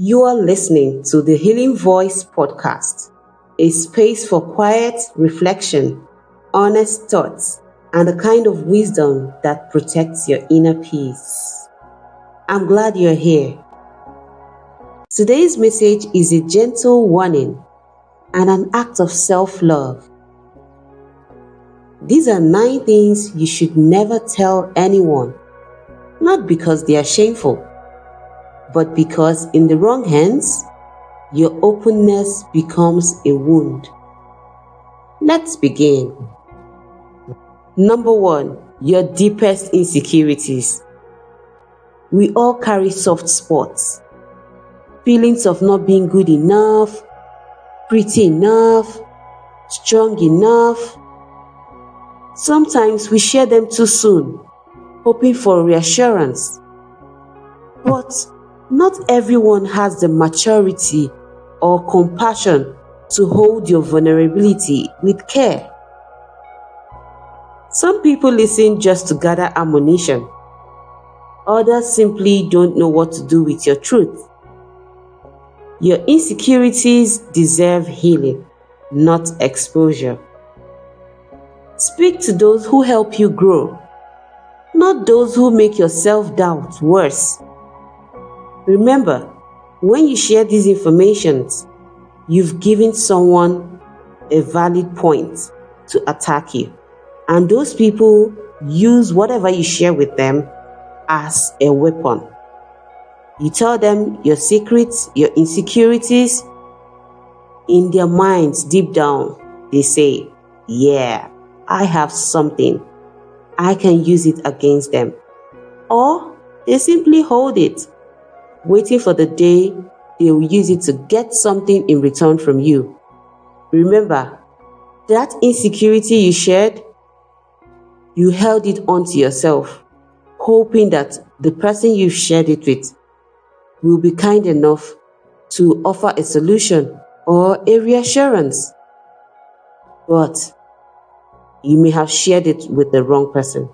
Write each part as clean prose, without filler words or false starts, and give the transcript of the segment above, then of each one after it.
You are listening to the Healing Voice podcast, a space for quiet reflection, honest thoughts, and the kind of wisdom that protects your inner peace. I'm glad you're here. Today's message is a gentle warning and an act of self-love. These are 9 things you should never tell anyone, not because they are shameful, but because in the wrong hands, your openness becomes a wound. Let's begin. Number 1, your deepest insecurities. We all carry soft spots, feelings of not being good enough, pretty enough, strong enough. Sometimes we share them too soon, hoping for reassurance. But not everyone has the maturity or compassion to hold your vulnerability with care. Some people listen just to gather ammunition. Others simply don't know what to do with your truth. Your insecurities deserve healing, not exposure. Speak to those who help you grow, not those who make your self-doubt worse. Remember, when you share these informations, you've given someone a valid point to attack you. And those people use whatever you share with them as a weapon. You tell them your secrets, your insecurities. In their minds, deep down, they say, yeah, I have something. I can use it against them. Or they simply hold it, waiting for the day they will use it to get something in return from you. Remember, that insecurity you shared, you held it onto yourself, hoping that the person you shared it with will be kind enough to offer a solution or a reassurance. But you may have shared it with the wrong person.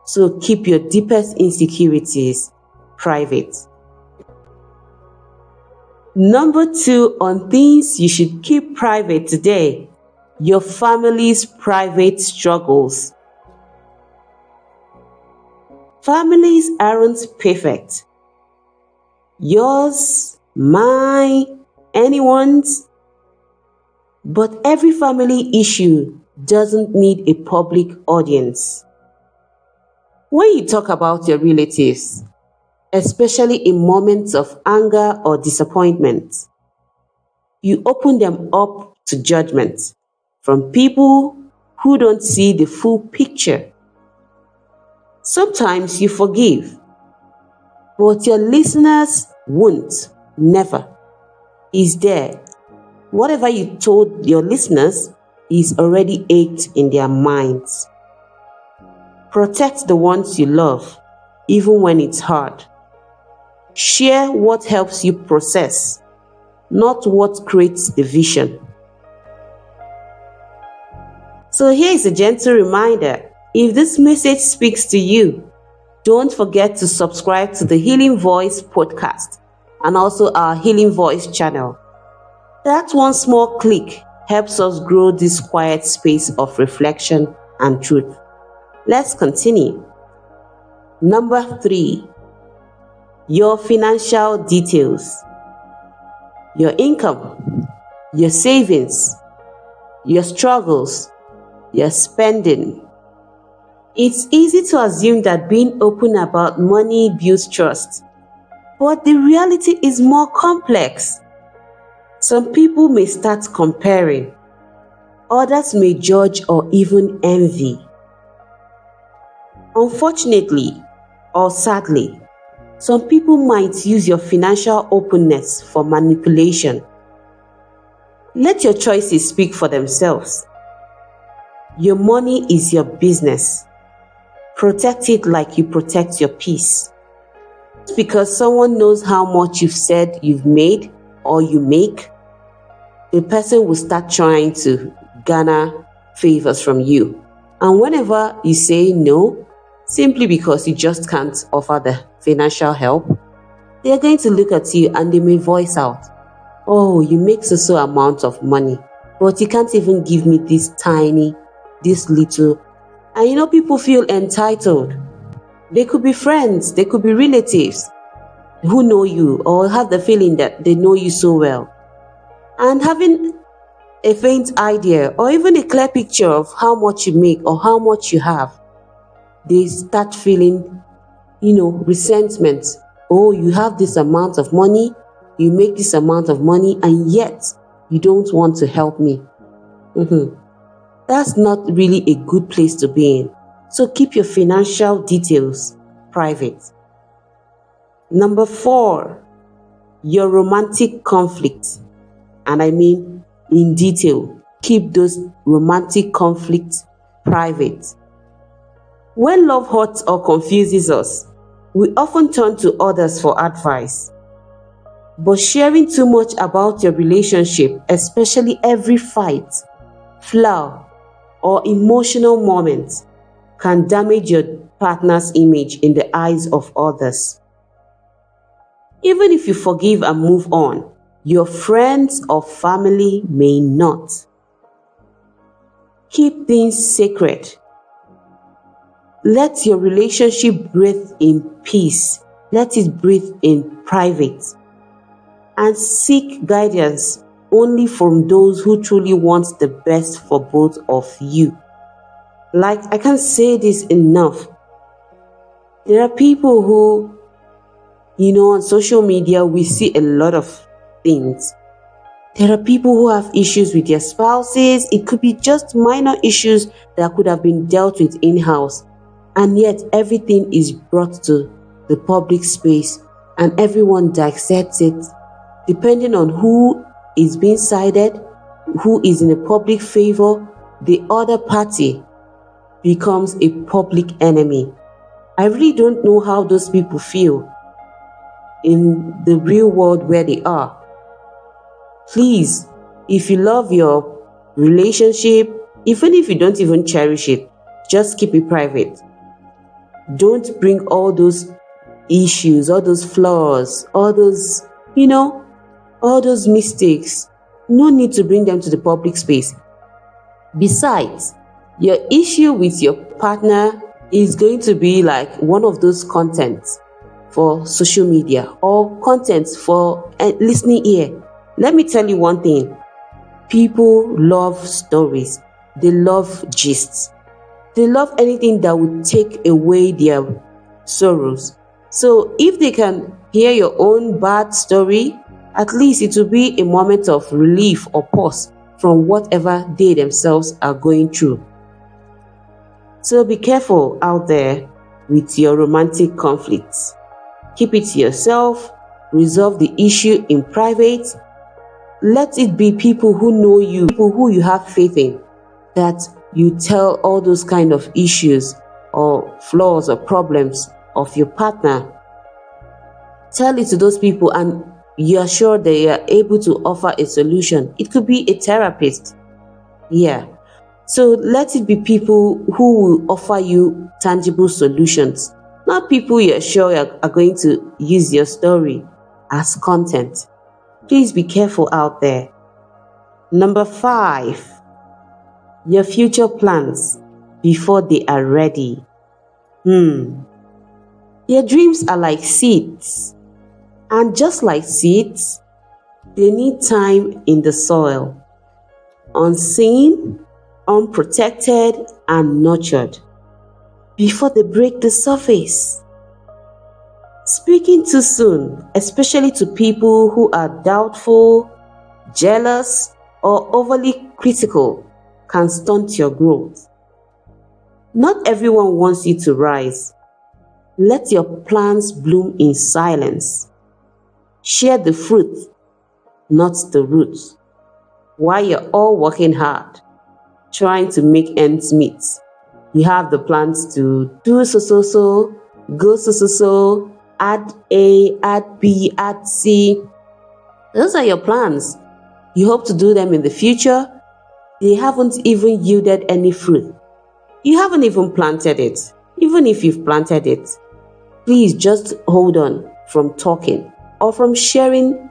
So keep your deepest insecurities private. Number 2 on things you should keep private today, your family's private struggles. Families aren't perfect. Yours, mine, anyone's. But every family issue doesn't need a public audience. When you talk about your relatives, especially in moments of anger or disappointment, you open them up to judgment from people who don't see the full picture. Sometimes you forgive, but your listeners won't, never. Is there. Whatever you told your listeners is already ached in their minds. Protect the ones you love, even when it's hard. Share what helps you process, not what creates division. So here is a gentle reminder. If this message speaks to you, don't forget to subscribe to the Healing Voice podcast and also our Healing Voice channel. That one small click helps us grow this quiet space of reflection and truth. Let's continue. Number 3. Your financial details. Your income, your savings, your struggles, your spending. It's easy to assume that being open about money builds trust, but the reality is more complex. Some people may start comparing. Others may judge or even envy. Unfortunately, or sadly, some people might use your financial openness for manipulation. Let your choices speak for themselves. Your money is your business. Protect it like you protect your peace. Just because someone knows how much you've said you've made or you make, the person will start trying to garner favors from you. And whenever you say no, simply because you just can't offer the financial help, They're going to look at you and they may voice out, oh, you make so amount of money, but you can't even give me this little. And people feel entitled. They could be friends, they could be relatives who know you or have the feeling that they know you so well. And having a faint idea or even a clear picture of how much you make or how much you have, they start feeling, resentment. Oh, you have this amount of money, you make this amount of money, and yet you don't want to help me. That's not really a good place to be in. So keep your financial details private. Number 4, your romantic conflict. And I mean in detail. Keep those romantic conflicts private. When love hurts or confuses us, we often turn to others for advice. But sharing too much about your relationship, especially every fight, flaw, or emotional moment, can damage your partner's image in the eyes of others. Even if you forgive and move on, your friends or family may not. Keep things sacred. Let your relationship breathe in peace. Let it breathe in private. And seek guidance only from those who truly want the best for both of you. Like, I can't say this enough. There are people who, on social media, we see a lot of things. There are people who have issues with their spouses. It could be just minor issues that could have been dealt with in-house. And yet everything is brought to the public space and everyone dissects it. Depending on who is being sided, who is in a public favor, the other party becomes a public enemy. I really don't know how those people feel in the real world where they are. Please, if you love your relationship, even if you don't even cherish it, just keep it private. Don't bring all those issues, all those flaws, all those, all those mistakes. No need to bring them to the public space. Besides, your issue with your partner is going to be like one of those contents for social media or contents for a listening ear. Let me tell you one thing. People love stories. They love gists. They love anything that would take away their sorrows. So if they can hear your own bad story, at least it will be a moment of relief or pause from whatever they themselves are going through. So be careful out there with your romantic conflicts. Keep it to yourself. Resolve the issue in private. Let it be people who know you, people who you have faith in, that you tell all those kind of issues or flaws or problems of your partner. Tell it to those people and you are sure they are able to offer a solution. It could be a therapist. Yeah. So let it be people who will offer you tangible solutions, not people you're sure are going to use your story as content. Please be careful out there. Number 5, your future plans before they are ready. Your dreams are like seeds, and just like seeds, they need time in the soil, unseen, unprotected, and nurtured before they break the surface. Speaking too soon, especially to people who are doubtful, jealous, or overly critical, can stunt your growth. Not everyone wants you to rise. Let your plants bloom in silence. Share the fruit, not the roots. While you're all working hard, trying to make ends meet, you have the plans to do so, go so, add A, add B, add C. Those are your plans. You hope to do them in the future. They haven't even yielded any fruit. You haven't even planted it. Even if you've planted it, please just hold on from talking. or from sharing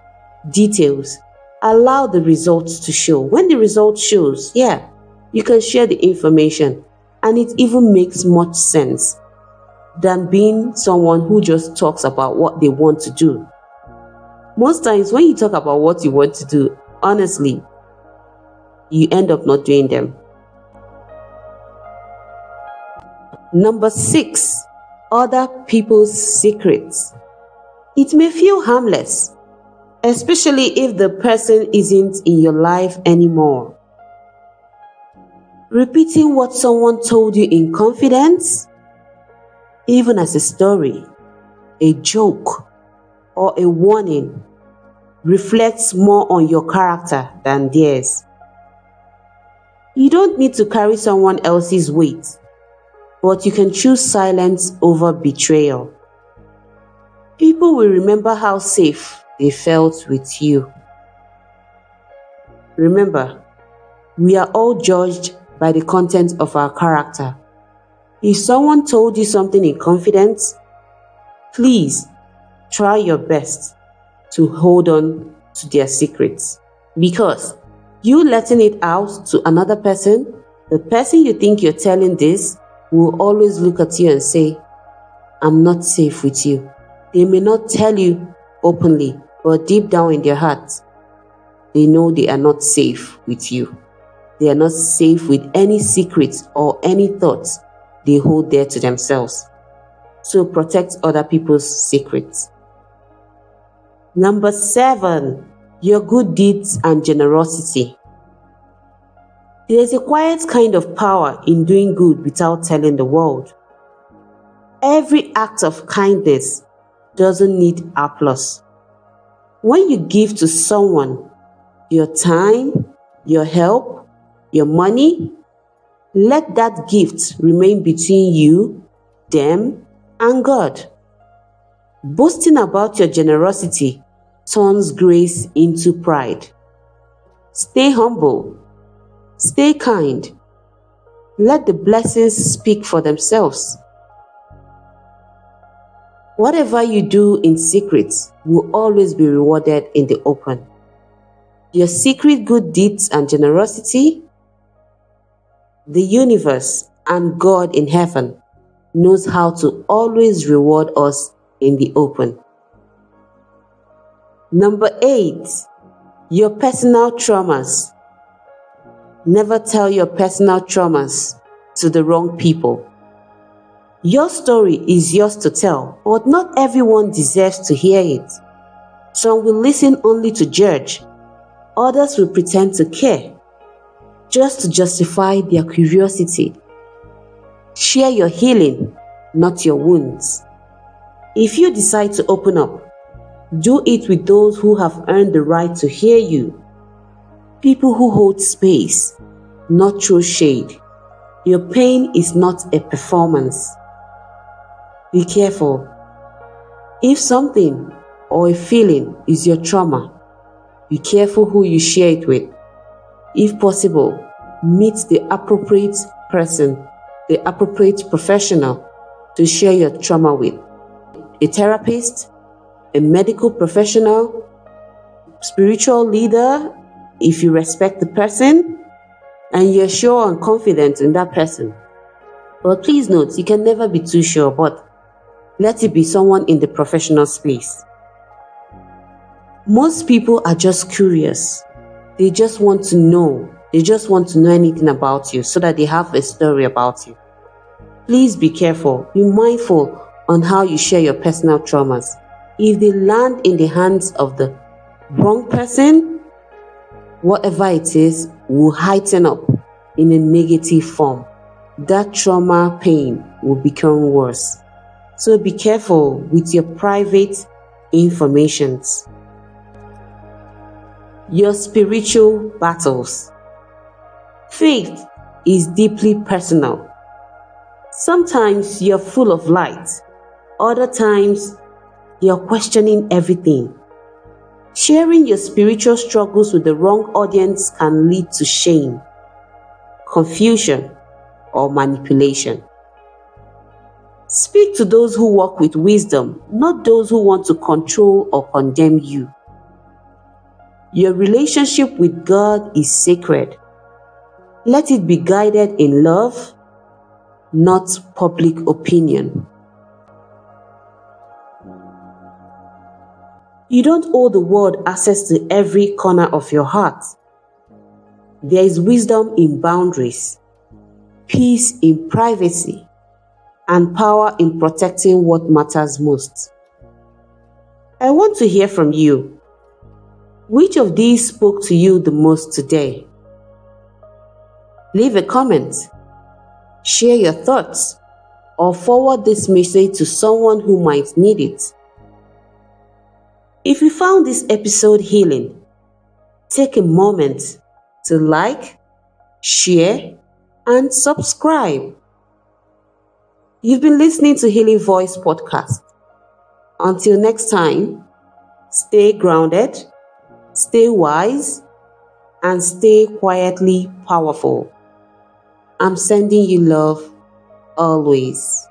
details. Allow the results to show. When the result shows, yeah, you can share the information, and it even makes much sense than being someone who just talks about what they want to do. Most times when you talk about what you want to do, honestly, you end up not doing them. Number 6, other people's secrets. It may feel harmless, especially if the person isn't in your life anymore. Repeating what someone told you in confidence, even as a story, a joke, or a warning, reflects more on your character than theirs. You don't need to carry someone else's weight, but you can choose silence over betrayal. People will remember how safe they felt with you. Remember, we are all judged by the content of our character. If someone told you something in confidence, please try your best to hold on to their secrets, because you letting it out to another person, the person you think you're telling this will always look at you and say, I'm not safe with you. They may not tell you openly, but deep down in their hearts, they know they are not safe with you. They are not safe with any secrets or any thoughts they hold there to themselves. So protect other people's secrets. Number 7, your good deeds and generosity. There is a quiet kind of power in doing good without telling the world. Every act of kindness doesn't need applause. When you give to someone your time, your help, your money, let that gift remain between you, them, and God. Boasting about your generosity turns grace into pride. Stay humble. Stay kind. Let the blessings speak for themselves. Whatever you do in secret will always be rewarded in the open. Your secret good deeds and generosity, the universe and God in heaven knows how to always reward us in the open. Number 8, your personal traumas. Never tell your personal traumas to the wrong people. Your story is yours to tell, but not everyone deserves to hear it. Some will listen only to judge. Others will pretend to care, just to justify their curiosity. Share your healing, not your wounds. If you decide to open up, do it with those who have earned the right to hear you. People who hold space, not throw shade. Your pain is not a performance. Be careful. If something or a feeling is your trauma, be careful who you share it with. If possible, meet the appropriate person, the appropriate professional to share your trauma with. A therapist, a medical professional, spiritual leader, if you respect the person and you're sure and confident in that person. But please note, you can never be too sure, but let it be someone in the professional space. Most people are just curious. They just want to know. They just want to know anything about you so that they have a story about you. Please be careful. Be mindful on how you share your personal traumas. If they land in the hands of the wrong person, whatever it is will heighten up in a negative form. That trauma pain will become worse. So be careful with your private informations. Your spiritual battles. Faith is deeply personal. Sometimes you're full of light. Other times you're questioning everything. Sharing your spiritual struggles with the wrong audience can lead to shame, confusion, or manipulation. Speak to those who walk with wisdom, not those who want to control or condemn you. Your relationship with God is sacred. Let it be guided in love, not public opinion. You don't owe the world access to every corner of your heart. There is wisdom in boundaries, peace in privacy, and power in protecting what matters most. I want to hear from you. Which of these spoke to you the most today? Leave a comment, share your thoughts, or forward this message to someone who might need it. If you found this episode healing, take a moment to like, share, and subscribe. You've been listening to Healing Voice Podcast. Until next time, stay grounded, stay wise, and stay quietly powerful. I'm sending you love always.